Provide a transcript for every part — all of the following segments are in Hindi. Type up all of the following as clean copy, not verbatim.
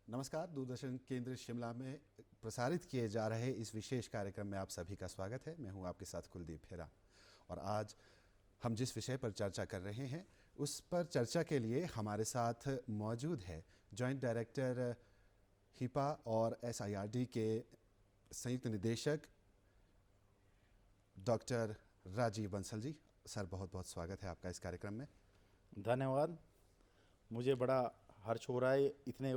नमस्कार। दूरदर्शन केंद्र शिमला में प्रसारित किए जा रहे इस विशेष कार्यक्रम में आप सभी का स्वागत है। मैं हूं आपके साथ कुलदीप खेरा और आज हम जिस विषय पर चर्चा कर रहे हैं उस पर चर्चा के लिए हमारे साथ मौजूद है जॉइंट डायरेक्टर हिपा और SIRD के संयुक्त निदेशक डॉक्टर राजीव बंसल जी। सर, बहुत बहुत स्वागत है आपका इस कार्यक्रम में। धन्यवाद। मुझे बड़ा हर्ष हो रहा है, इतने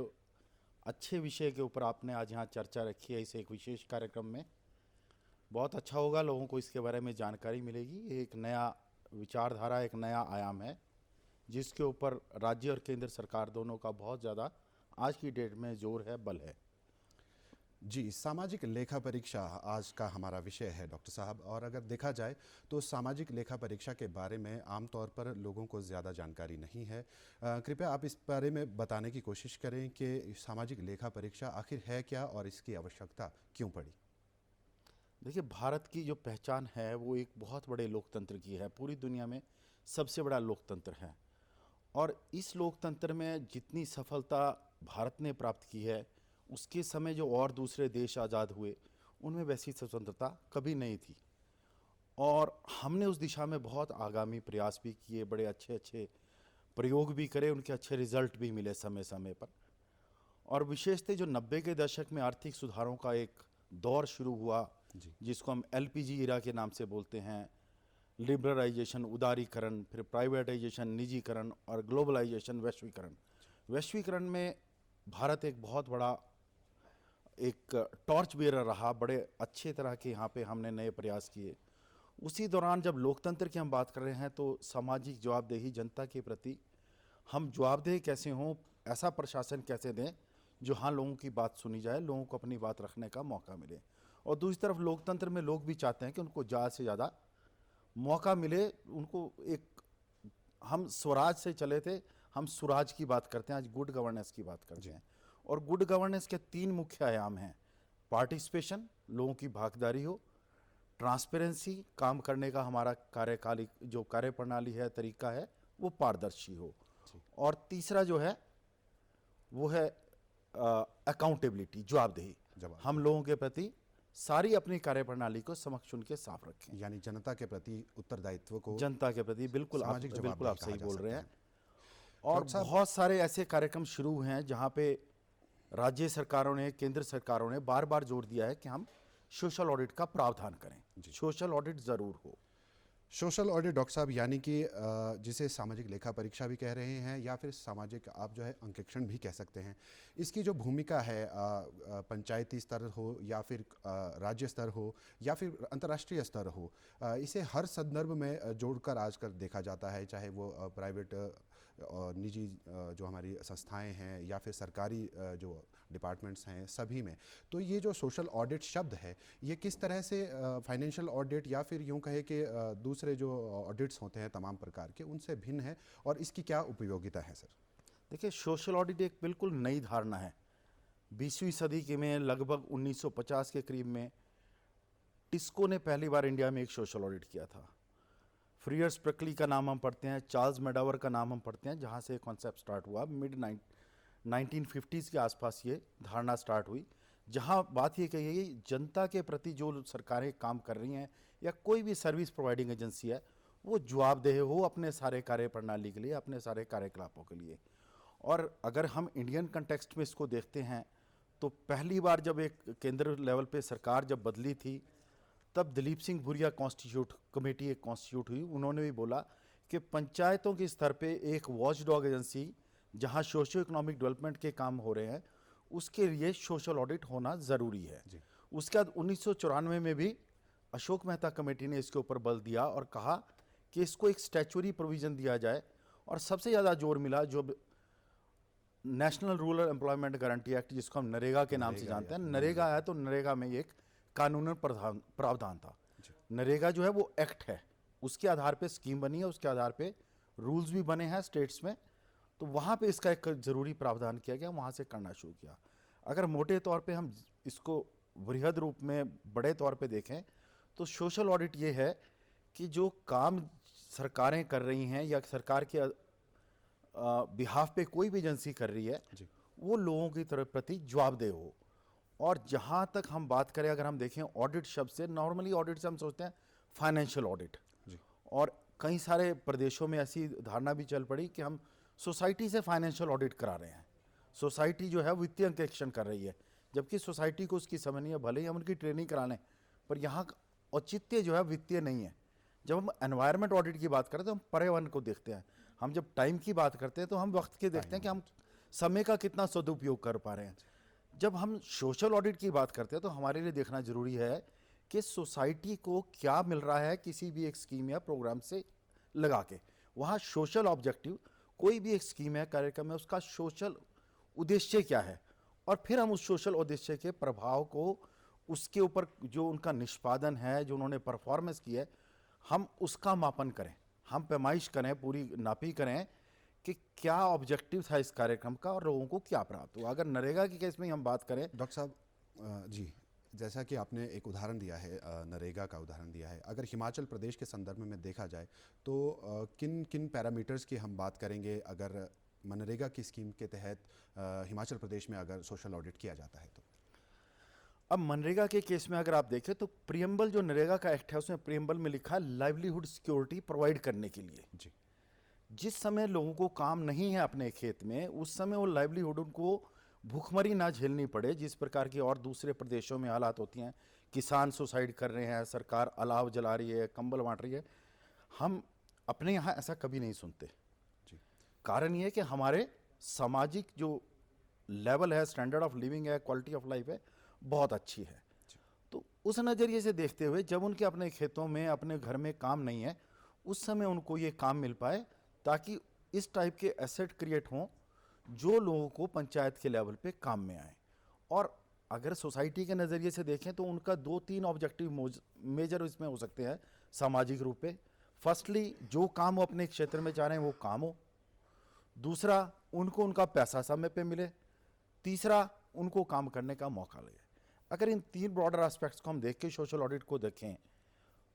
अच्छे विषय के ऊपर आपने आज यहाँ चर्चा रखी है इस एक विशेष कार्यक्रम में। बहुत अच्छा होगा, लोगों को इसके बारे में जानकारी मिलेगी। एक नया विचारधारा, एक नया आयाम है जिसके ऊपर राज्य और केंद्र सरकार दोनों का बहुत ज़्यादा आज की डेट में जोर है, बल है। जी, सामाजिक लेखा परीक्षा आज का हमारा विषय है डॉक्टर साहब। और अगर देखा जाए तो सामाजिक लेखा परीक्षा के बारे में आमतौर पर लोगों को ज़्यादा जानकारी नहीं है। कृपया आप इस बारे में बताने की कोशिश करें कि सामाजिक लेखा परीक्षा आखिर है क्या और इसकी आवश्यकता क्यों पड़ी। देखिए, भारत की जो पहचान है वो एक बहुत बड़े लोकतंत्र की है। पूरी दुनिया में सबसे बड़ा लोकतंत्र है और इस लोकतंत्र में जितनी सफलता भारत ने प्राप्त की है, उसके समय जो और दूसरे देश आज़ाद हुए उनमें वैसी स्वतंत्रता कभी नहीं थी। और हमने उस दिशा में बहुत आगामी प्रयास भी किए, बड़े अच्छे अच्छे प्रयोग भी करे, उनके अच्छे रिजल्ट भी मिले समय समय पर। और विशेषतः जो 90 के दशक में आर्थिक सुधारों का एक दौर शुरू हुआ, जिसको हम LPG इरा के नाम से बोलते हैं, लिबरलाइजेशन, उदारीकरण, फिर प्राइवेटाइजेशन, निजीकरण और ग्लोबलाइजेशन, वैश्वीकरण। वैश्वीकरण में भारत एक बहुत बड़ा एक टॉर्च बेरर रहा। बड़े अच्छे तरह के यहाँ पे हमने नए प्रयास किए। उसी दौरान जब लोकतंत्र की हम बात कर रहे हैं तो सामाजिक जवाबदेही, जनता के प्रति हम जवाबदेह कैसे हों, ऐसा प्रशासन कैसे दें जो हाँ लोगों की बात सुनी जाए, लोगों को अपनी बात रखने का मौका मिले। और दूसरी तरफ लोकतंत्र में लोग भी चाहते हैं कि उनको ज़्यादा से ज़्यादा मौका मिले। उनको एक, हम स्वराज से चले थे, हम सुराज की बात करते हैं, आज गुड गवर्नेंस की बात करते हैं। और गुड गवर्नेंस के 3 मुख्य आयाम हैं। पार्टिसिपेशन, लोगों की भागीदारी हो; ट्रांसपेरेंसी, काम करने का हमारा कार्यकाल जो कार्यप्रणाली है, तरीका है, वो पारदर्शी हो; और तीसरा जो है वो है अकाउंटेबिलिटी, जवाबदेही। हम लोगों के प्रति सारी अपनी कार्यप्रणाली को समक्ष उनके साफ रखें, यानी जनता के प्रति उत्तरदायित्व को, जनता के प्रति। बिल्कुल आप सामाजिक सही बोल रहे हैं। और डॉक्टर साहब, बहुत सारे ऐसे कार्यक्रम शुरू हुए हैं जहाँ पे राज्य सरकारों ने, केंद्र सरकारों ने बार बार जोर दिया है कि हम सोशल ऑडिट का प्रावधान करें। सोशल ऑडिट ज़रूर हो। सोशल ऑडिट डॉक्टर साहब, यानी कि जिसे सामाजिक लेखा परीक्षा भी कह रहे हैं या फिर सामाजिक आप जो है अंकेक्षण भी कह सकते हैं, इसकी जो भूमिका है पंचायती स्तर हो या फिर राज्य स्तर हो या फिर अंतर्राष्ट्रीय स्तर हो, इसे हर संदर्भ में जोड़कर आजकल देखा जाता है, चाहे वो प्राइवेट और निजी जो हमारी संस्थाएं हैं या फिर सरकारी जो डिपार्टमेंट्स हैं, सभी में। तो ये जो सोशल ऑडिट शब्द है, ये किस तरह से फाइनेंशियल ऑडिट या फिर यूँ कहे कि दूसरे जो ऑडिट्स होते हैं तमाम प्रकार के, उनसे भिन्न है और इसकी क्या उपयोगिता है सर? देखिए, सोशल ऑडिट एक बिल्कुल नई धारणा है। 20वीं सदी के में लगभग 1950 के करीब में टिस्को ने पहली बार इंडिया में एक सोशल ऑडिट किया था। फ्रियर्स प्रकली का नाम हम पढ़ते हैं, चार्ल्स मेडावर का नाम हम पढ़ते हैं, जहाँ से कॉन्सेप्ट स्टार्ट हुआ। मिड 1950s के आसपास ये धारणा स्टार्ट हुई, जहाँ बात ये कही है कि जनता के प्रति जो सरकारें काम कर रही हैं या कोई भी सर्विस प्रोवाइडिंग एजेंसी है, वो जवाबदेह हो अपने सारे कार्य प्रणाली के लिए, अपने सारे कार्यकलापों के लिए। और अगर हम इंडियन कंटेक्स्ट में इसको देखते हैं तो पहली बार जब एक केंद्र लेवल पे सरकार जब बदली थी, तब दिलीप सिंह भुरिया कमेटी एक कॉन्स्टिट्यूट हुई। उन्होंने भी बोला कि पंचायतों के स्तर पे एक वॉचडॉग एजेंसी जहां सोशियो इकोनॉमिक डेवलपमेंट के काम हो रहे हैं, उसके लिए सोशल ऑडिट होना ज़रूरी है। उसके बाद 1994 में भी अशोक मेहता कमेटी ने इसके ऊपर बल दिया और कहा कि इसको एक स्टैच्यूटरी प्रोविज़न दिया जाए। और सबसे ज़्यादा जोर मिला जो national rural employment guarantee act, जिसको हम नरेगा के नाम से जानते हैं। नरेगा आया तो नरेगा में एक कानूनन प्रावधान था। नरेगा जो है वो एक्ट है, उसके आधार पे स्कीम बनी है, उसके आधार पे रूल्स भी बने हैं स्टेट्स में। तो वहाँ पे इसका एक ज़रूरी प्रावधान किया गया, वहाँ से करना शुरू किया। अगर मोटे तौर पे हम इसको वृहद रूप में, बड़े तौर पे देखें तो सोशल ऑडिट ये है कि जो काम सरकारें कर रही हैं या सरकार के बिहाफ पे कोई भी एजेंसी कर रही है, वो लोगों की तरफ प्रति जवाबदेह हो। और जहाँ तक हम बात करें, अगर हम देखें ऑडिट शब्द से, नॉर्मली ऑडिट से हम सोचते हैं फाइनेंशियल ऑडिट, जी। और कई सारे प्रदेशों में ऐसी धारणा भी चल पड़ी कि हम सोसाइटी से फाइनेंशियल ऑडिट करा रहे हैं, सोसाइटी जो है वित्तीय अंकेक्षण कर रही है, जबकि सोसाइटी को उसकी समझ नहीं है। भले ही हम उनकी ट्रेनिंग करा लें, पर यहाँ का औचित्य जो है वित्तीय नहीं है। जब हम एनवायरनमेंट ऑडिट की बात करते हैं तो हम पर्यावरण को देखते हैं, हम जब टाइम की बात करते हैं तो हम वक्त के देखते हैं कि हम समय का कितना सदुपयोग कर पा रहे हैं। जब हम सोशल ऑडिट की बात करते हैं तो हमारे लिए देखना जरूरी है कि सोसाइटी को क्या मिल रहा है किसी भी एक स्कीम या प्रोग्राम से लगा के। वहाँ सोशल ऑब्जेक्टिव, कोई भी एक स्कीम है, कार्यक्रम है, उसका सोशल उद्देश्य क्या है, और फिर हम उस सोशल उद्देश्य के प्रभाव को, उसके ऊपर जो उनका निष्पादन है, जो उन्होंने परफॉर्मेंस की है, हम उसका मापन करें, हम पैमाइश करें, पूरी नापी करें कि क्या ऑब्जेक्टिव था इस कार्यक्रम का और लोगों को क्या प्राप्त हुआ। अगर नरेगा की केस में हम बात करें, डॉक्टर साहब, जी, जैसा कि आपने एक उदाहरण दिया है, नरेगा का उदाहरण दिया है, अगर हिमाचल प्रदेश के संदर्भ में देखा जाए तो किन किन पैरामीटर्स की हम बात करेंगे अगर मनरेगा की स्कीम के तहत हिमाचल प्रदेश में अगर सोशल ऑडिट किया जाता है तो? अब मनरेगा के केस में अगर आप देखें तो प्रियम्बल, जो नरेगा का एक्ट है, उसमें प्रियम्बल में लिखा है लाइवलीहुड सिक्योरिटी प्रोवाइड करने के लिए। जी। जिस समय लोगों को काम नहीं है अपने खेत में, उस समय वो लाइवलीहुड, उनको भूखमरी ना झेलनी पड़े, जिस प्रकार की और दूसरे प्रदेशों में हालात होती हैं, किसान सुसाइड कर रहे हैं, सरकार अलाव जला रही है, कंबल बांट रही है, हम अपने यहाँ ऐसा कभी नहीं सुनते। जी। कारण ये है कि हमारे सामाजिक जो लेवल है, स्टैंडर्ड ऑफ लिविंग है, क्वालिटी ऑफ लाइफ है, बहुत अच्छी है। तो उस नज़रिए से देखते हुए जब उनके अपने खेतों में, अपने घर में काम नहीं है, उस समय उनको ये काम मिल पाए, ताकि इस टाइप के एसेट क्रिएट हों जो लोगों को पंचायत के लेवल पे काम में आए। और अगर सोसाइटी के नज़रिए से देखें तो उनका 2-3 ऑब्जेक्टिव मेजर इसमें हो सकते हैं सामाजिक रूप पे। फर्स्टली, जो काम वो अपने क्षेत्र में चाह रहे हैं वो काम हो। दूसरा, उनको उनका पैसा समय पे मिले। तीसरा, उनको काम करने का मौका लगे। अगर इन 3 ब्रॉडर एस्पेक्ट्स को हम देख के सोशल ऑडिट को देखें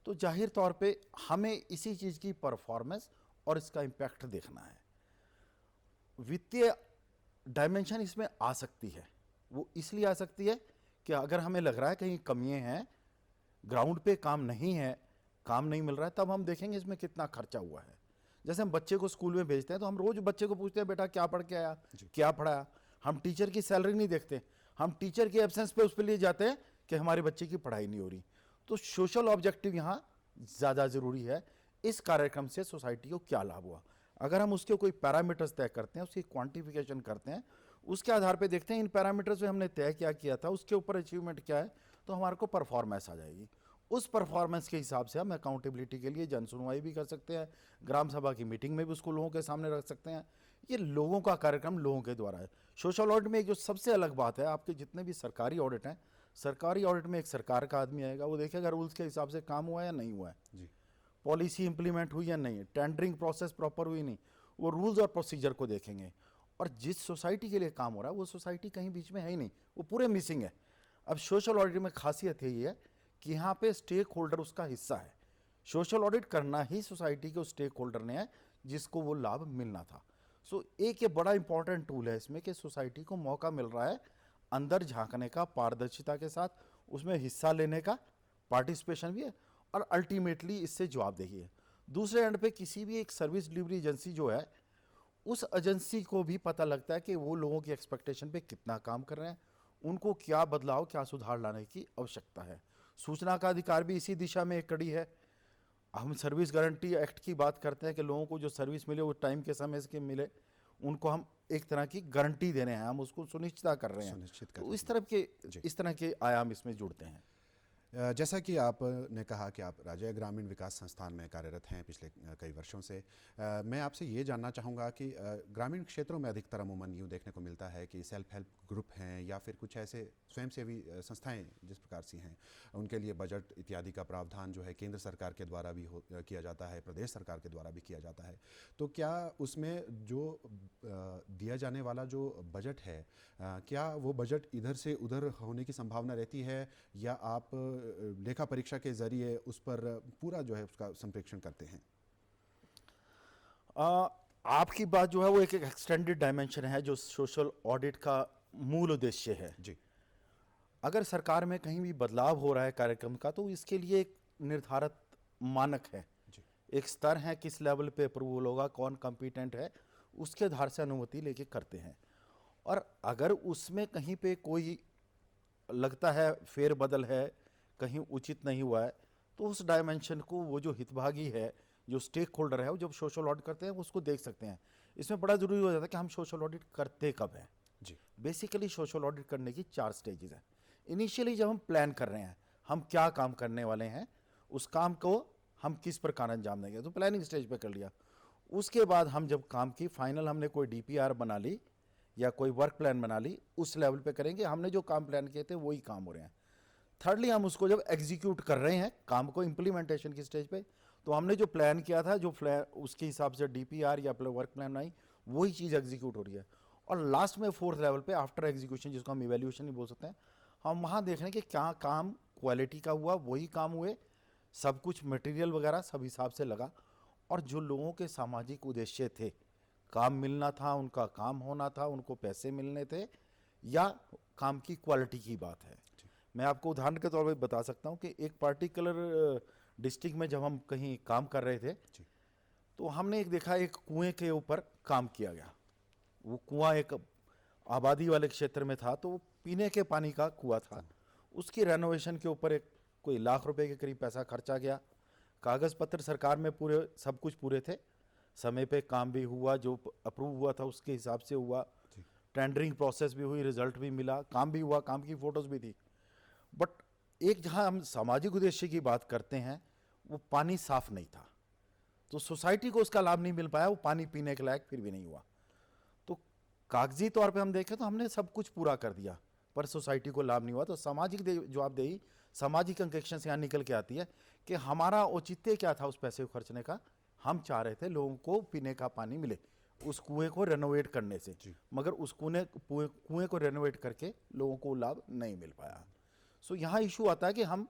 तो जाहिर तौर पे हमें इसी चीज़ की परफॉर्मेंस और इसका इम्पैक्ट देखना है। वित्तीय डायमेंशन इसमें आ सकती है, वो इसलिए आ सकती है कि अगर हमें लग रहा है कहीं कमियां हैं, ग्राउंड पे काम नहीं है, काम नहीं मिल रहा है, तब हम देखेंगे इसमें कितना खर्चा हुआ है। जैसे हम बच्चे को स्कूल में भेजते हैं तो हम रोज बच्चे को पूछते हैं, बेटा क्या पढ़ के आया, क्या पढ़ाया। हम टीचर की सैलरी नहीं देखते, हम टीचर के एब्सेंस पे उस पर लिए जाते हैं कि हमारे बच्चे की पढ़ाई नहीं हो रही। तो सोशल ऑब्जेक्टिव यहाँ ज़्यादा ज़रूरी है। इस कार्यक्रम से सोसाइटी को क्या लाभ हुआ, अगर हम उसके कोई पैरामीटर्स तय करते हैं, उसकी क्वांटिफिकेशन करते हैं, उसके आधार पे देखते हैं इन पैरामीटर्स में हमने तय क्या किया था, उसके ऊपर अचीवमेंट क्या है, तो हमारे को परफॉर्मेंस आ जाएगी। उस परफॉर्मेंस के हिसाब से हम अकाउंटेबिलिटी के लिए जन सुनवाई भी कर सकते हैं, ग्राम सभा की मीटिंग में भी उसको लोगों के सामने रख सकते हैं। ये लोगों का कार्यक्रम लोगों के द्वारा है। सोशल ऑडिट में एक जो सबसे अलग बात है, आपके जितने भी सरकारी ऑडिट हैं, सरकारी ऑडिट में एक सरकार का आदमी आएगा, वो देखेगा रूल्स के हिसाब से काम हुआ है या नहीं हुआ है, जी। पॉलिसी इंप्लीमेंट हुई या नहीं, टेंडरिंग प्रोसेस प्रॉपर हुई नहीं, वो रूल्स और प्रोसीजर को देखेंगे। और जिस सोसाइटी के लिए काम हो रहा है वो सोसाइटी कहीं बीच में है ही नहीं, वो पूरे मिसिंग है। अब सोशल ऑडिट में खासियत यही है कि यहाँ पे स्टेक होल्डर उसका हिस्सा है। सोशल ऑडिट करना ही सोसाइटी के उस स्टेक होल्डर ने है जिसको वो लाभ मिलना था। सो एक ये बड़ा इंपॉर्टेंट टूल है इसमें कि सोसाइटी को मौका मिल रहा है अंदर झांकने का, पारदर्शिता के साथ उसमें हिस्सा लेने का, पार्टिसिपेशन भी है, और अल्टीमेटली इससे जवाबदेही है। दूसरे एंड पे किसी भी एक सर्विस डिलीवरी एजेंसी जो है, उस एजेंसी को भी पता लगता है कि वो लोगों की एक्सपेक्टेशन पे कितना काम कर रहे हैं, उनको क्या बदलाव, क्या सुधार लाने की आवश्यकता है। सूचना का अधिकार भी इसी दिशा में एक कड़ी है। हम सर्विस गारंटी एक्ट की बात करते हैं कि लोगों को जो सर्विस मिले वो टाइम के समय से मिले, उनको हम एक तरह की गारंटी दे रहे हैं, हम उसको सुनिश्चित कर रहे हैं। सुनिश्चित कर तो रहे हैं। इस तरह के आयाम इसमें जुड़ते हैं। जैसा कि आपने कहा कि आप राज्य ग्रामीण विकास संस्थान में कार्यरत हैं पिछले कई वर्षों से, मैं आपसे ये जानना चाहूँगा कि ग्रामीण क्षेत्रों में अधिकतर अमूमन यूँ देखने को मिलता है कि सेल्फ हेल्प ग्रुप हैं या फिर कुछ ऐसे स्वयंसेवी संस्थाएं जिस प्रकार से हैं, उनके लिए बजट इत्यादि का प्रावधान जो है केंद्र सरकार के द्वारा भी किया जाता है, प्रदेश सरकार के द्वारा भी किया जाता है। तो क्या उसमें जो दिया जाने वाला जो बजट है, क्या वो बजट इधर से उधर होने की संभावना रहती है, या आप लेखा परीक्षा के जरिए उस पर पूरा जो है उसका संप्रेक्षण करते हैं? आपकी बात जो है वो एक एक्सटेंडेड डायमेंशन है जो सोशल ऑडिट का मूल उद्देश्य है। जी। अगर सरकार में कहीं भी बदलाव हो रहा है कार्यक्रम का, तो इसके लिए एक निर्धारित मानक है, जी। एक स्तर है, किस लेवल पे अप्रूवल होगा, कौन कॉम्पिटेंट है, उसके आधार से अनुमति लेके करते हैं। और अगर उसमें कहीं पे कोई लगता है फेरबदल है, कहीं उचित नहीं हुआ है, तो उस डायमेंशन को वो जो हितभागी है, जो स्टेक होल्डर है, वो जब सोशल ऑडिट करते हैं वो उसको देख सकते हैं। इसमें बड़ा ज़रूरी हो जाता है कि हम सोशल ऑडिट करते कब हैं। जी। बेसिकली सोशल ऑडिट करने की 4 स्टेजेस हैं। इनिशियली जब हम प्लान कर रहे हैं, हम क्या काम करने वाले हैं, उस काम को हम किस प्रकार अंजाम देंगे, तो प्लानिंग स्टेज पे कर लिया। उसके बाद हम जब काम की फाइनल हमने कोई डीपीआर बना ली या कोई वर्क प्लान बना ली, उस लेवल पे करेंगे, हमने जो काम प्लान किए थे वही काम हो रहे हैं। थर्डली हम उसको जब एग्जीक्यूट कर रहे हैं काम को इम्प्लीमेंटेशन की स्टेज पे, तो हमने जो प्लान किया था, जो प्लान उसके हिसाब से डीपीआर या वर्क प्लान बनाई, वही चीज़ एग्जीक्यूट हो रही है। और लास्ट में 4th लेवल पे आफ्टर एग्जीक्यूशन, जिसको हम इवेल्यूशन ही बोल सकते हैं, हम वहाँ देख रहे हैं कि क्या काम क्वालिटी का हुआ, वही काम हुए, सब कुछ मटेरियल वगैरह सब हिसाब से लगा, और जो लोगों के सामाजिक उद्देश्य थे, काम मिलना था, उनका काम होना था, उनको पैसे मिलने थे, या काम की क्वालिटी की बात है। मैं आपको उदाहरण के तौर पर बता सकता हूँ कि एक पार्टिकुलर डिस्ट्रिक्ट में जब हम कहीं काम कर रहे थे, तो हमने एक देखा, एक कुएं के ऊपर काम किया गया। वो कुआं एक आबादी वाले क्षेत्र में था, तो वो पीने के पानी का कुआं था। उसकी रेनोवेशन के ऊपर एक कोई लाख रुपए के करीब पैसा खर्चा गया। कागज़ पत्र सरकार में पूरे, सब कुछ पूरे थे, समय पे काम भी हुआ, जो अप्रूव हुआ था उसके हिसाब से हुआ, टेंडरिंग प्रोसेस भी हुई, रिजल्ट भी मिला, काम भी हुआ, काम की फोटोज भी थी। बट एक जहाँ हम सामाजिक उद्देश्य की बात करते हैं, वो पानी साफ नहीं था, तो सोसाइटी को उसका लाभ नहीं मिल पाया, वो पानी पीने के लायक फिर भी नहीं हुआ। तो कागजी तौर पे हम देखें तो हमने सब कुछ पूरा कर दिया, पर सोसाइटी को लाभ नहीं हुआ। तो सामाजिक जवाबदेही, सामाजिक अंकेक्षण से यहाँ निकल के आती है कि हमारा औचित्य क्या था उस पैसे को खर्चने का। हम चाह रहे थे लोगों को पीने का पानी मिले उस कुएं को रेनोवेट करने से, मगर उस कुएं को रेनोवेट करके लोगों को लाभ नहीं मिल पाया। सो यहाँ इशू आता है कि हम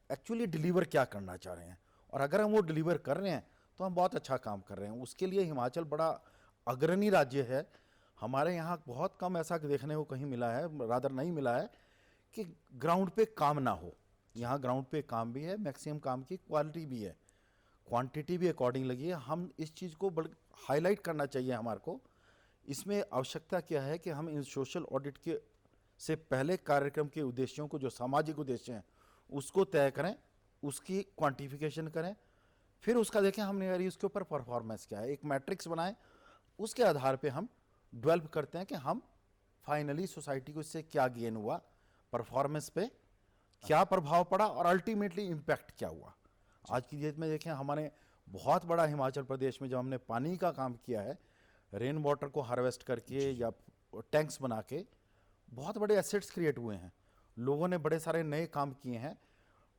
एक्चुअली डिलीवर क्या करना चाह रहे हैं, और अगर हम वो डिलीवर कर रहे हैं तो हम बहुत अच्छा काम कर रहे हैं। उसके लिए हिमाचल बड़ा अग्रणी राज्य है। हमारे यहाँ बहुत कम ऐसा देखने को कहीं मिला है, रादर नहीं मिला है, कि ग्राउंड पे काम ना हो। यहाँ ग्राउंड पे काम भी है, मैक्सिमम काम की क्वालिटी भी है, क्वांटिटी भी अकॉर्डिंग लगी है। हम इस चीज़ को हाईलाइट करना चाहिए हमारे को। इसमें आवश्यकता क्या है कि हम इन सोशल ऑडिट के से पहले कार्यक्रम के उद्देश्यों को, जो सामाजिक उद्देश्य हैं, उसको तय करें, उसकी क्वांटिफिकेशन करें, फिर उसका देखें हमने यार उसके ऊपर परफॉर्मेंस क्या है, एक मैट्रिक्स बनाएं, उसके आधार पे हम डेवलप करते हैं कि हम फाइनली सोसाइटी को इससे क्या गेन हुआ, परफॉर्मेंस पे क्या प्रभाव पड़ा, और अल्टीमेटली इम्पैक्ट क्या हुआ। आज की डेट में देखें, हमारे बहुत बड़ा हिमाचल प्रदेश में जब हमने पानी का काम किया है, रेन वाटर को हार्वेस्ट करके या टैंक्स बना के, बहुत बड़े एसेट्स क्रिएट हुए हैं, लोगों ने बड़े सारे नए काम किए हैं,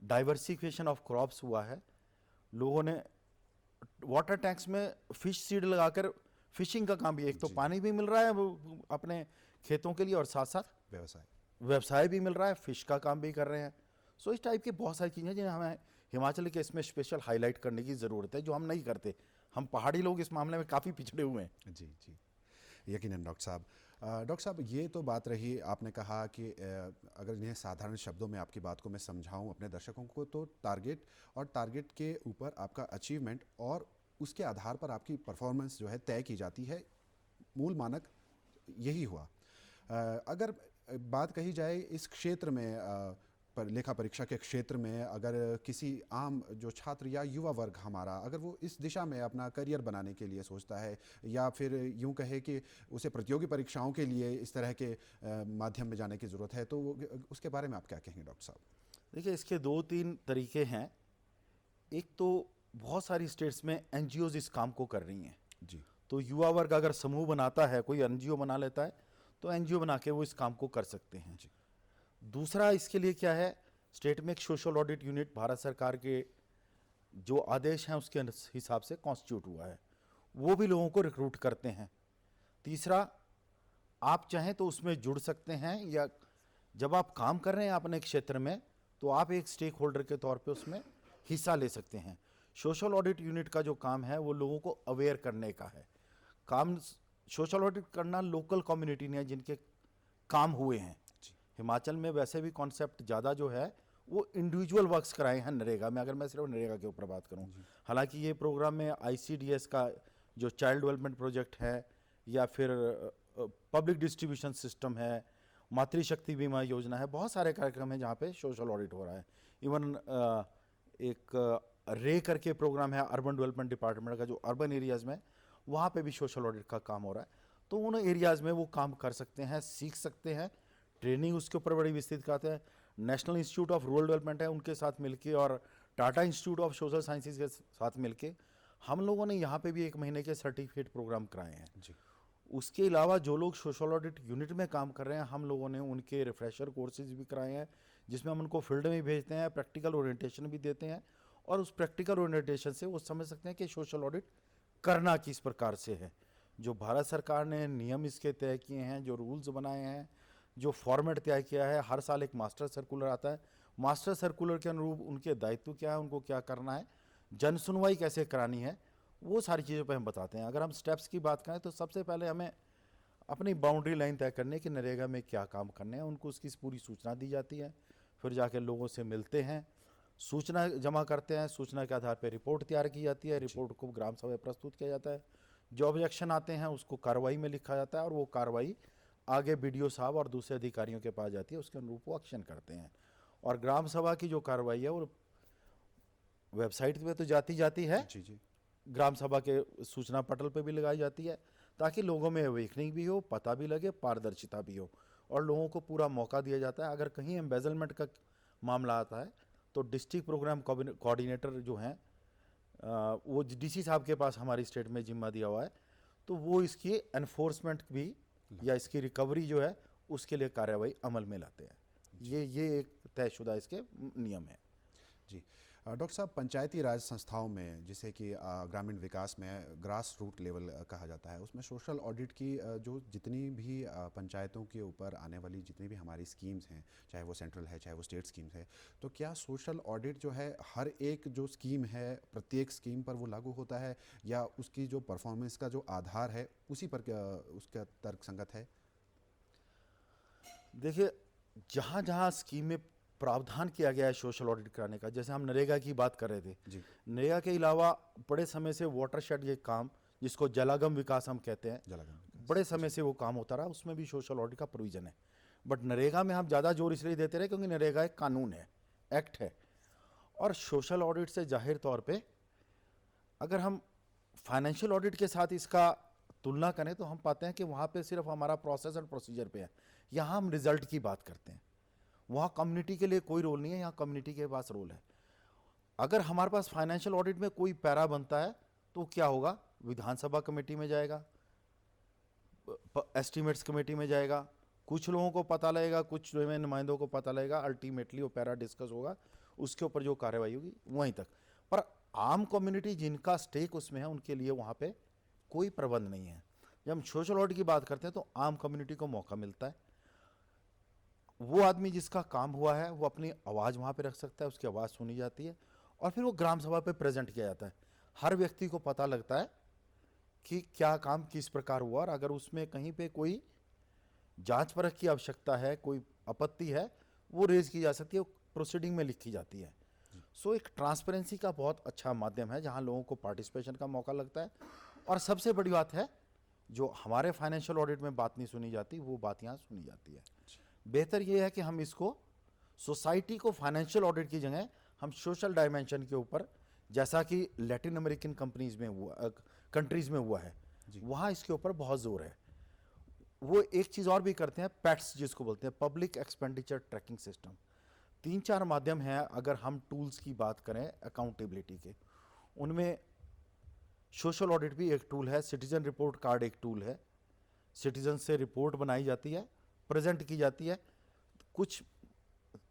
डाइवर्सिफिकेशन ऑफ क्रॉप्स हुआ है, लोगों ने वाटर टैंक्स में फिश सीड लगाकर फिशिंग का काम भी, एक तो पानी भी मिल रहा है वो अपने खेतों के लिए, और साथ साथ व्यवसाय भी मिल रहा है, फिश का काम भी कर रहे हैं। सो इस टाइप की बहुत सारी चीज़ें जिन्हें हमें हिमाचल के इसमें स्पेशल हाईलाइट करने की ज़रूरत है, जो हम नहीं करते। हम पहाड़ी लोग इस मामले में काफ़ी पिछड़े हुए हैं। जी जी, यकीनन डॉक्टर साहब। डॉक्टर साहब, ये तो बात रही, आपने कहा कि अगर इन्हें साधारण शब्दों में आपकी बात को मैं समझाऊं अपने दर्शकों को, तो टारगेट और टारगेट के ऊपर आपका अचीवमेंट और उसके आधार पर आपकी परफॉर्मेंस जो है तय की जाती है, मूल मानक यही हुआ। अगर बात कही जाए इस क्षेत्र में, पर लेखा परीक्षा के क्षेत्र में, अगर किसी आम जो छात्र या युवा वर्ग हमारा, अगर वो इस दिशा में अपना करियर बनाने के लिए सोचता है, या फिर यूं कहे कि उसे प्रतियोगी परीक्षाओं के लिए इस तरह के माध्यम में जाने की ज़रूरत है, तो उसके बारे में आप क्या कहेंगे डॉक्टर साहब? देखिए, इसके 2-3 तरीके हैं। एक तो बहुत सारी स्टेट्स में एनजीओज इस काम को कर रही हैं जी। तो युवा वर्ग अगर समूह बनाता है, कोई एनजीओ बना लेता है, तो एनजीओ बना के वो इस काम को कर सकते हैं। जी। दूसरा इसके लिए क्या है, स्टेट में एक सोशल ऑडिट यूनिट भारत सरकार के जो आदेश हैं उसके हिसाब से कॉन्स्टिट्यूट हुआ है, वो भी लोगों को रिक्रूट करते हैं। तीसरा, आप चाहें तो उसमें जुड़ सकते हैं, या जब आप काम कर रहे हैं अपने क्षेत्र में, तो आप एक स्टेक होल्डर के तौर पे उसमें हिस्सा ले सकते हैं। सोशल ऑडिट यूनिट का जो काम है वो लोगों को अवेयर करने का है। काम सोशल ऑडिट करना लोकल कम्युनिटी ने जिनके काम हुए हैं। हिमाचल में वैसे भी कॉन्सेप्ट ज़्यादा जो है वो इंडिविजुअल वर्क्स कराए हैं नरेगा में, अगर मैं सिर्फ नरेगा के ऊपर बात करूं। हालांकि ये प्रोग्राम में ICDS का जो चाइल्ड डेवलपमेंट प्रोजेक्ट है या फिर पब्लिक डिस्ट्रीब्यूशन सिस्टम है, मातृशक्ति बीमा योजना है, बहुत सारे कार्यक्रम हैं जहाँ पे सोशल ऑडिट हो रहा है। इवन एक रे करके प्रोग्राम है अर्बन डेवलपमेंट डिपार्टमेंट का जो अर्बन एरियाज़ में, वहाँ पे भी सोशल ऑडिट का काम हो रहा है। तो उन एरियाज़ में वो काम कर सकते हैं, सीख सकते हैं, ट्रेनिंग उसके ऊपर बड़ी विस्तृत कराते हैं। National institute of rural development है, उनके साथ मिलके और Tata institute of social sciences के साथ मिलके हम लोगों ने यहाँ पे भी 1 महीने के सर्टिफिकेट प्रोग्राम कराए हैं जी। उसके अलावा जो लोग सोशल ऑडिट यूनिट में काम कर रहे हैं, हम लोगों ने उनके रिफ्रेशर कोर्सेज भी कराए हैं, जिसमें हम उनको फील्ड में भेजते हैं, प्रैक्टिकल ओरिएंटेशन भी देते हैं, और उस प्रैक्टिकल ओरिएंटेशन से वो समझ सकते हैं कि सोशल ऑडिट करना किस प्रकार से है। जो भारत सरकार ने नियम इसके तय किए हैं, जो रूल्स बनाए हैं, जो फॉर्मेट तय किया है, हर साल एक मास्टर सर्कुलर आता है, मास्टर सर्कुलर के अनुरूप उनके दायित्व क्या है, उनको क्या करना है, जन सुनवाई कैसे करानी है, वो सारी चीज़ों पे हम बताते हैं। अगर हम स्टेप्स की बात करें तो सबसे पहले हमें अपनी बाउंड्री लाइन तय करने कि नरेगा में क्या काम करने हैं, उनको उसकी पूरी सूचना दी जाती है। फिर जाके लोगों से मिलते हैं, सूचना जमा करते हैं, सूचना के आधार पर रिपोर्ट तैयार की जाती है, रिपोर्ट को ग्राम सभा में प्रस्तुत किया जाता है, जो ऑब्जेक्शन आते हैं उसको कार्रवाई में लिखा जाता है, और वो कार्रवाई आगे BDO साहब और दूसरे अधिकारियों के पास जाती है, उसके अनुरूप वो एक्शन करते हैं। और ग्राम सभा की जो कार्रवाई है वो वेबसाइट पे तो जाती है, जी जी। ग्राम सभा के सूचना पटल पे भी लगाई जाती है, ताकि लोगों में अवेकनिंग भी हो, पता भी लगे, पारदर्शिता भी हो, और लोगों को पूरा मौका दिया जाता है। अगर कहीं एम्बेजलमेंट का मामला आता है तो डिस्ट्रिक्ट प्रोग्राम कोऑर्डिनेटर जो हैं, वो DC साहब के पास हमारी स्टेट में जिम्मा दिया हुआ है, तो वो इसकी एनफोर्समेंट भी या इसकी रिकवरी जो है उसके लिए कार्रवाई अमल में लाते हैं। ये एक तयशुदा इसके नियम है। जी। डॉक्टर साहब, पंचायती राज संस्थाओं में जिसे कि ग्रामीण विकास में ग्रास रूट लेवल कहा जाता है, उसमें सोशल ऑडिट की जो जितनी भी पंचायतों के ऊपर आने वाली जितनी भी हमारी स्कीम्स हैं, चाहे वो सेंट्रल है चाहे वो स्टेट स्कीम्स है, तो क्या सोशल ऑडिट जो है हर एक जो स्कीम है प्रत्येक स्कीम पर वो लागू होता है, या उसकी जो परफॉर्मेंस का जो आधार है उसी पर उसका तर्कसंगत है? देखिए, जहाँ जहाँ स्कीम में प्रावधान किया गया है सोशल ऑडिट कराने का, जैसे हम नरेगा की बात कर रहे थे, जी। नरेगा के अलावा बड़े समय से वाटरशेड ये काम, जिसको जलागम विकास हम कहते हैं, जलागम। बड़े समय से वो काम होता रहा, उसमें भी सोशल ऑडिट का प्रोविजन है। बट नरेगा में हम ज़्यादा जोर इसलिए देते रहे क्योंकि नरेगा एक कानून है, एक्ट है, और सोशल ऑडिट से जाहिर तौर पे अगर हम फाइनेंशियल ऑडिट के साथ इसका तुलना करें तो हम पाते हैं कि वहाँ पे सिर्फ हमारा प्रोसेस और प्रोसीजर पे है, यहाँ हम रिजल्ट की बात करते हैं। वहाँ कम्युनिटी के लिए कोई रोल नहीं है, यहाँ कम्युनिटी के पास रोल है। अगर हमारे पास फाइनेंशियल ऑडिट में कोई पैरा बनता है तो क्या होगा, विधानसभा कमेटी में जाएगा, एस्टीमेट्स कमेटी में जाएगा, कुछ लोगों को पता लगेगा, कुछ नुमाइंदों को पता लगेगा, अल्टीमेटली वो पैरा डिस्कस होगा, उसके ऊपर जो कार्रवाई होगी वहीं तक। पर आम कम्युनिटी जिनका स्टेक उसमें है उनके लिए वहाँ पे कोई प्रबंध नहीं है। जब हम सोशल ऑडिट की बात करते हैं तो आम कम्युनिटी को मौका मिलता है, वो आदमी जिसका काम हुआ है वो अपनी आवाज़ वहाँ पे रख सकता है, उसकी आवाज़ सुनी जाती है, और फिर वो ग्राम सभा पे प्रेजेंट किया जाता है। हर व्यक्ति को पता लगता है कि क्या काम किस प्रकार हुआ, और अगर उसमें कहीं पे कोई जांच परख की आवश्यकता है, कोई आपत्ति है, वो रेज की जा सकती है, प्रोसीडिंग में लिखी जाती है। सो एक ट्रांसपेरेंसी का बहुत अच्छा माध्यम है जहाँ लोगों को पार्टिसिपेशन का मौका लगता है। और सबसे बड़ी बात है, जो हमारे फाइनेंशियल ऑडिट में बात नहीं सुनी जाती वो बात यहाँ सुनी जाती है। बेहतर ये है कि हम इसको सोसाइटी को फाइनेंशियल ऑडिट की जगह हम सोशल डायमेंशन के ऊपर, जैसा कि लैटिन अमेरिकन कंपनीज में हुआ, कंट्रीज में हुआ है, वहाँ इसके ऊपर बहुत जोर है। वो एक चीज़ और भी करते हैं, पैट्स जिसको बोलते हैं, पब्लिक एक्सपेंडिचर ट्रैकिंग सिस्टम। 3-4 माध्यम हैं अगर हम टूल्स की बात करें अकाउंटेबिलिटी के, उनमें सोशल ऑडिट भी एक टूल है, सिटीजन रिपोर्ट कार्ड एक टूल है। सिटीजन से रिपोर्ट बनाई जाती है, प्रेजेंट की जाती है, कुछ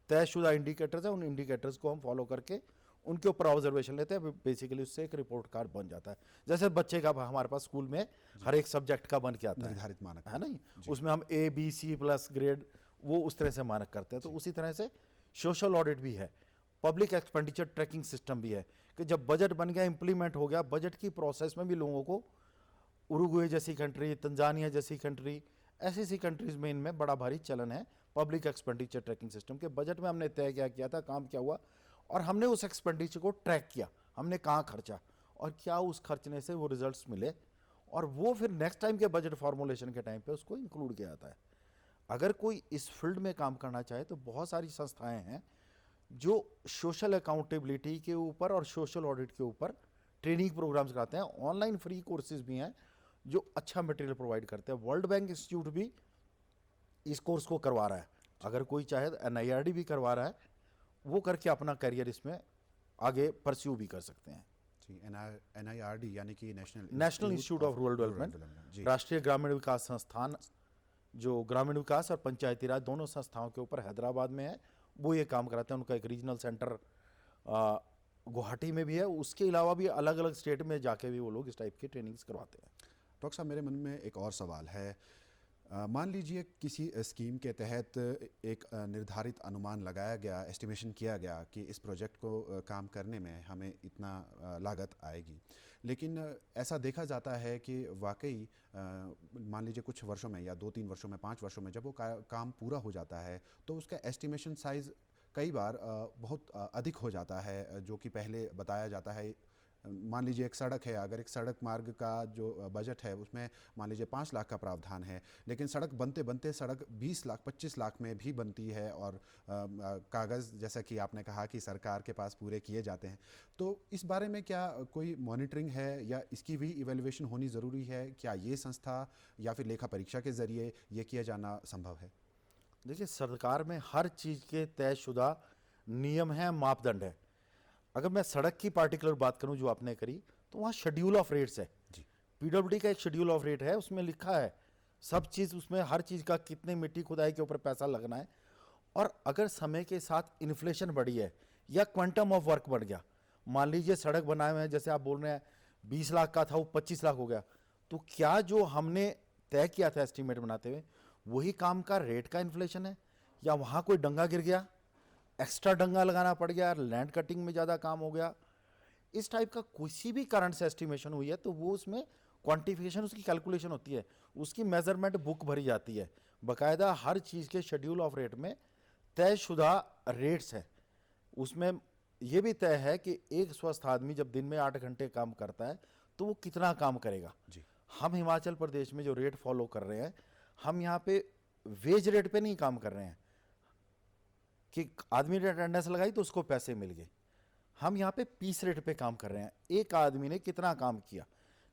तयशुदा इंडिकेटर्स हैं, उन इंडिकेटर्स को हम फॉलो करके उनके ऊपर ऑब्जर्वेशन लेते हैं, बेसिकली उससे एक रिपोर्ट कार्ड बन जाता है। जैसे बच्चे का हमारे पास स्कूल में हर एक सब्जेक्ट का बन के आता है, निर्धारित मानक है ना, उसमें हम A, B, C+ ग्रेड वो उस तरह से मानक करते हैं। तो उसी तरह से सोशल ऑडिट भी है, पब्लिक एक्सपेंडिचर ट्रैकिंग सिस्टम भी है, कि जब बजट बन गया, इम्प्लीमेंट हो गया, बजट की प्रोसेस में भी लोगों को उरुग्वे जैसी कंट्री, तंजानिया जैसी कंट्री, ऐसी कंट्रीज में इनमें बड़ा भारी चलन है पब्लिक एक्सपेंडिचर ट्रैकिंग सिस्टम के। बजट में हमने तय क्या किया था, काम क्या हुआ, और हमने उस एक्सपेंडिचर को ट्रैक किया, हमने कहाँ खर्चा और क्या उस खर्चने से वो रिजल्ट्स मिले, और वो फिर नेक्स्ट टाइम के बजट फॉर्मुलेशन के टाइम पे उसको इंक्लूड किया जाता है। अगर कोई इस फील्ड में काम करना चाहे तो बहुत सारी संस्थाएं हैं जो सोशल अकाउंटेबिलिटी के ऊपर और सोशल ऑडिट के ऊपर ट्रेनिंग प्रोग्राम्स कराते हैं। ऑनलाइन फ्री कोर्सेज भी हैं जो अच्छा मटेरियल प्रोवाइड करते हैं। वर्ल्ड बैंक इंस्टीट्यूट भी इस कोर्स को करवा रहा है, अगर कोई चाहे तो NIRD भी करवा रहा है, वो करके अपना करियर इसमें आगे परस्यू भी कर सकते हैं। जी, NIRD यानी कि national institute of rural development, जी। राष्ट्रीय ग्रामीण विकास संस्थान, जो ग्रामीण विकास और पंचायती राज दोनों संस्थाओं के ऊपर हैदराबाद में है, वो ये काम कराते हैं। उनका एक रीजनल सेंटर गुवाहाटी में भी है, उसके अलावा भी अलग अलग स्टेट में जाके भी वो लोग इस टाइप की ट्रेनिंग्स करवाते हैं। डॉक्टर साहब, मेरे मन में एक और सवाल है। मान लीजिए किसी स्कीम के तहत एक निर्धारित अनुमान लगाया गया, एस्टिमेशन किया गया कि इस प्रोजेक्ट को काम करने में हमें इतना लागत आएगी, लेकिन ऐसा देखा जाता है कि वाकई मान लीजिए कुछ वर्षों में या 2-3 वर्षों में, 5 वर्षों में जब वो काम पूरा हो जाता है तो उसका एस्टिमेशन साइज़ कई बार बहुत अधिक हो जाता है जो कि पहले बताया जाता है। मान लीजिए एक सड़क है, अगर एक सड़क मार्ग का जो बजट है उसमें मान लीजिए 5 लाख का प्रावधान है, लेकिन सड़क बनते बनते सड़क 20 लाख 25 लाख में भी बनती है, और कागज़ जैसा कि आपने कहा कि सरकार के पास पूरे किए जाते हैं। तो इस बारे में क्या कोई मॉनिटरिंग है या इसकी भी इवैल्यूएशन होनी ज़रूरी है? क्या ये संस्था या फिर लेखा परीक्षा के ज़रिए ये किया जाना संभव है? देखिए, सरकार में हर चीज़ के तयशुदा नियम हैं, मापदंड है। अगर मैं सड़क की पार्टिकुलर बात करूं जो आपने करी, तो वहाँ शेड्यूल ऑफ रेट्स है जी। PWD का एक शेड्यूल ऑफ रेट है, उसमें लिखा है सब चीज़, उसमें हर चीज़ का कितने मिट्टी खुदाई के ऊपर पैसा लगना है। और अगर समय के साथ इन्फ्लेशन बढ़ी है या क्वांटम ऑफ वर्क बढ़ गया, मान लीजिए सड़क बनाए हुए हैं, जैसे आप बोल रहे हैं 20 लाख का था वो 25 लाख हो गया, तो क्या जो हमने तय किया था एस्टीमेट बनाते हुए वही काम का रेट का इन्फ्लेशन है, या वहाँ कोई डंगा गिर गया, एक्स्ट्रा डंगा लगाना पड़ गया, लैंड कटिंग में ज़्यादा काम हो गया, इस टाइप का किसी भी कारण से एस्टिमेशन हुई है तो वो उसमें क्वांटिफिकेशन, उसकी कैलकुलेशन होती है, उसकी मेजरमेंट बुक भरी जाती है। बाकायदा हर चीज़ के शेड्यूल ऑफ रेट में तयशुदा रेट्स है। उसमें यह भी तय है कि एक स्वस्थ आदमी जब दिन में 8 घंटे काम करता है तो वो कितना काम करेगा। जी। हम हिमाचल प्रदेश में जो रेट फॉलो कर रहे हैं, हम यहाँ पे वेज रेट पे नहीं काम कर रहे हैं कि आदमी ने अटेंडेंस लगाई तो उसको पैसे मिल गए। हम यहाँ पे पीस रेट पे काम कर रहे हैं, एक आदमी ने कितना काम किया।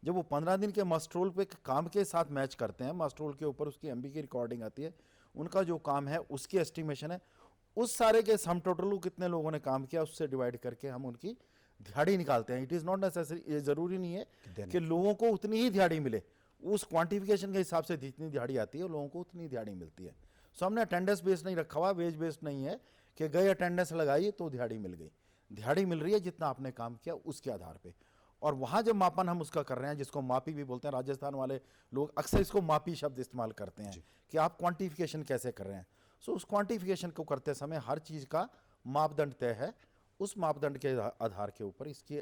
जब वो 15 दिन के मास्ट्रोल पे काम के साथ मैच करते हैं, मास्ट्रोल के ऊपर उसकी MB की रिकॉर्डिंग आती है, उनका जो काम है उसकी एस्टिमेशन है, उस सारे के सम टोटल कितने लोगों ने काम किया उससे डिवाइड करके हम उनकी दिहाड़ी निकालते हैं। इट इज़ नॉट नेसेसरी, ये ज़रूरी नहीं है कि लोगों को उतनी ही दिहाड़ी मिले, उस क्वांटिफिकेशन के हिसाब से जितनी दिहाड़ी आती है लोगों को उतनी दिहाड़ी मिलती है। सो हमने अटेंडेंस बेस्ड नहीं रखा हुआ, वेज बेस्ड नहीं है कि गए अटेंडेंस लगाई तो दिहाड़ी मिल गई। दिहाड़ी मिल रही है जितना आपने काम किया उसके आधार पे। और वहाँ जब मापन हम उसका कर रहे हैं, जिसको मापी भी बोलते हैं, राजस्थान वाले लोग अक्सर इसको मापी शब्द इस्तेमाल करते हैं कि आप क्वांटिफिकेशन कैसे कर रहे हैं। सो उस क्वांटिफिकेशन को करते समय हर चीज़ का मापदंड तय है, उस मापदंड के आधार के ऊपर इसकी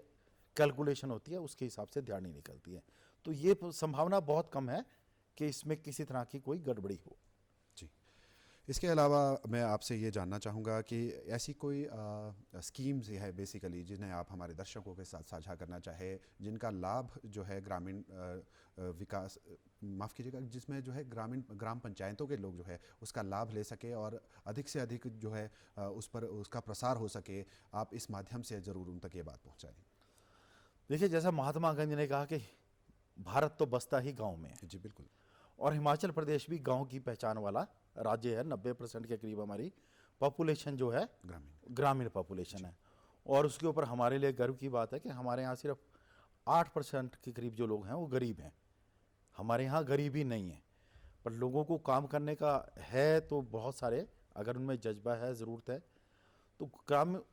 कैलकुलेशन होती है, उसके हिसाब से दिहाड़ी निकलती है। तो ये संभावना बहुत कम है कि इसमें किसी तरह की कोई गड़बड़ी हो। जी। इसके अलावा मैं आपसे ये जानना चाहूँगा कि ऐसी कोई स्कीम्स है बेसिकली जिन्हें आप हमारे दर्शकों के साथ साझा करना चाहे, जिनका लाभ जो है ग्रामीण विकास, माफ़ कीजिएगा, जिसमें जो है ग्राम पंचायतों के लोग जो है उसका लाभ ले सके और अधिक से अधिक जो है उस पर उसका प्रसार हो सके, आप इस माध्यम से ज़रूर उन तक ये बात पहुँचाएँ। देखिए, जैसा महात्मा गांधी ने कहा कि भारत तो बसता ही गांव में है। जी बिल्कुल। और हिमाचल प्रदेश भी गांव की पहचान वाला राज्य है। 90% के करीब हमारी पॉपुलेशन जो है ग्रामीण पॉपुलेशन है। और उसके ऊपर हमारे लिए गर्व की बात है कि हमारे यहाँ सिर्फ 8% के करीब जो लोग हैं वो गरीब हैं। हमारे यहाँ गरीबी नहीं है, पर लोगों को काम करने का है तो बहुत सारे, अगर उनमें जज्बा है, ज़रूरत है, तो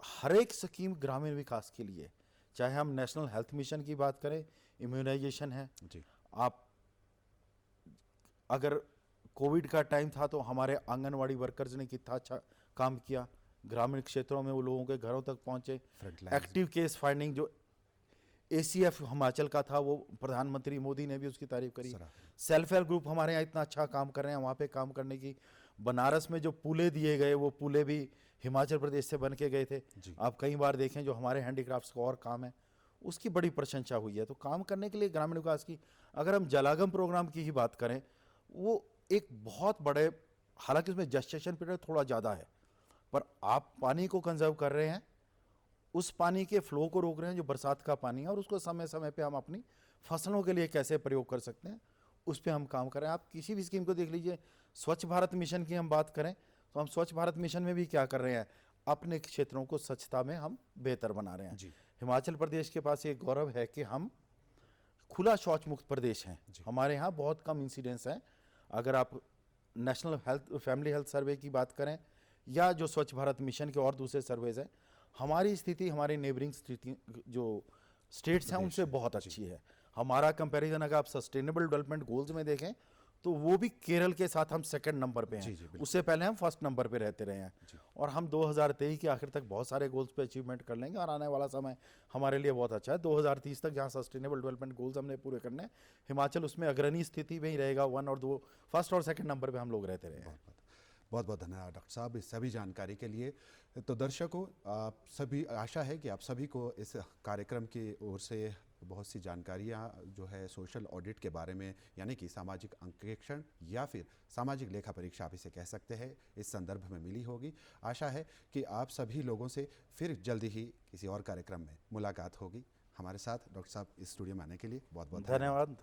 हर एक स्कीम ग्रामीण विकास के लिए, चाहे हम नेशनल हेल्थ मिशन की बात करें, इम्यूनाइजेशन है जी। आप अगर कोविड का टाइम था तो हमारे आंगनवाड़ी वर्कर्स ने कितना अच्छा काम किया, ग्रामीण क्षेत्रों में वो लोगों के घरों तक पहुंचे। Front lines। Active case finding जो ACF हिमाचल का था, वो प्रधानमंत्री मोदी ने भी उसकी तारीफ करी। सराहना। सेल्फ हेल्प ग्रुप हमारे यहाँ इतना अच्छा काम कर रहे हैं, वहाँ पे काम करने की। बनारस में जो पुले दिए गए, वो पुले भी हिमाचल प्रदेश से बन के गए थे। जी। आप कई बार देखें जो हमारे हैंडीक्राफ्ट्स का और काम है, उसकी बड़ी प्रशंसा हुई है। तो काम करने के लिए ग्रामीण विकास की, अगर हम जलागम प्रोग्राम की ही बात करें, वो एक बहुत बड़े, हालांकि उसमें जेस्टेशन पीरियड थोड़ा ज़्यादा है, पर आप पानी को कंजर्व कर रहे हैं, उस पानी के फ्लो को रोक रहे हैं जो बरसात का पानी है, और उसको समय समय पे हम अपनी फसलों के लिए कैसे प्रयोग कर सकते हैं, उस पर हम काम कर रहे हैं। आप किसी भी स्कीम को देख लीजिए। स्वच्छ भारत मिशन की हम बात करें तो हम स्वच्छ भारत मिशन में भी क्या कर रहे हैं, अपने क्षेत्रों को स्वच्छता में हम बेहतर बना रहे हैं। जी। हिमाचल प्रदेश के पास एक गौरव है कि हम खुला शौच मुक्त प्रदेश हैं। हमारे यहाँ बहुत कम इंसिडेंस हैं। अगर आप national health family health survey की बात करें या जो स्वच्छ भारत मिशन के और दूसरे सर्वेज हैं, हमारी स्थिति हमारे नेबरिंग स्थिति जो स्टेट्स हैं उनसे बहुत अच्छी है। हमारा कंपैरिजन अगर आप सस्टेनेबल डेवलपमेंट गोल्स में देखें तो वो भी केरल के साथ हम सेकंड नंबर पे हैं। उससे पहले हम फर्स्ट नंबर पे रहते रहे हैं, और हम 2023 के आखिर तक बहुत सारे गोल्स पे अचीवमेंट कर लेंगे, और आने वाला समय हमारे लिए बहुत अच्छा है। 2030 तक जहाँ सस्टेनेबल डेवलपमेंट गोल्स हमने पूरे करने हैं, हिमाचल उसमें अग्रणी स्थिति में ही रहेगा। 1 और 2 फर्स्ट और सेकंड नंबर पे हम लोग रहते रहे हैं। बहुत बहुत धन्यवाद डॉक्टर साहब इस सभी जानकारी के लिए। तो दर्शकों, आप सभी, आशा है कि आप सभी को इस कार्यक्रम की ओर से बहुत सी जानकारियाँ जो है सोशल ऑडिट के बारे में, यानी कि सामाजिक अंकेक्षण या फिर सामाजिक लेखा परीक्षा आप इसे कह सकते हैं, इस संदर्भ में मिली होगी। आशा है कि आप सभी लोगों से फिर जल्दी ही किसी और कार्यक्रम में मुलाकात होगी। हमारे साथ डॉक्टर साहब इस स्टूडियो में आने के लिए बहुत बहुत धन्यवाद।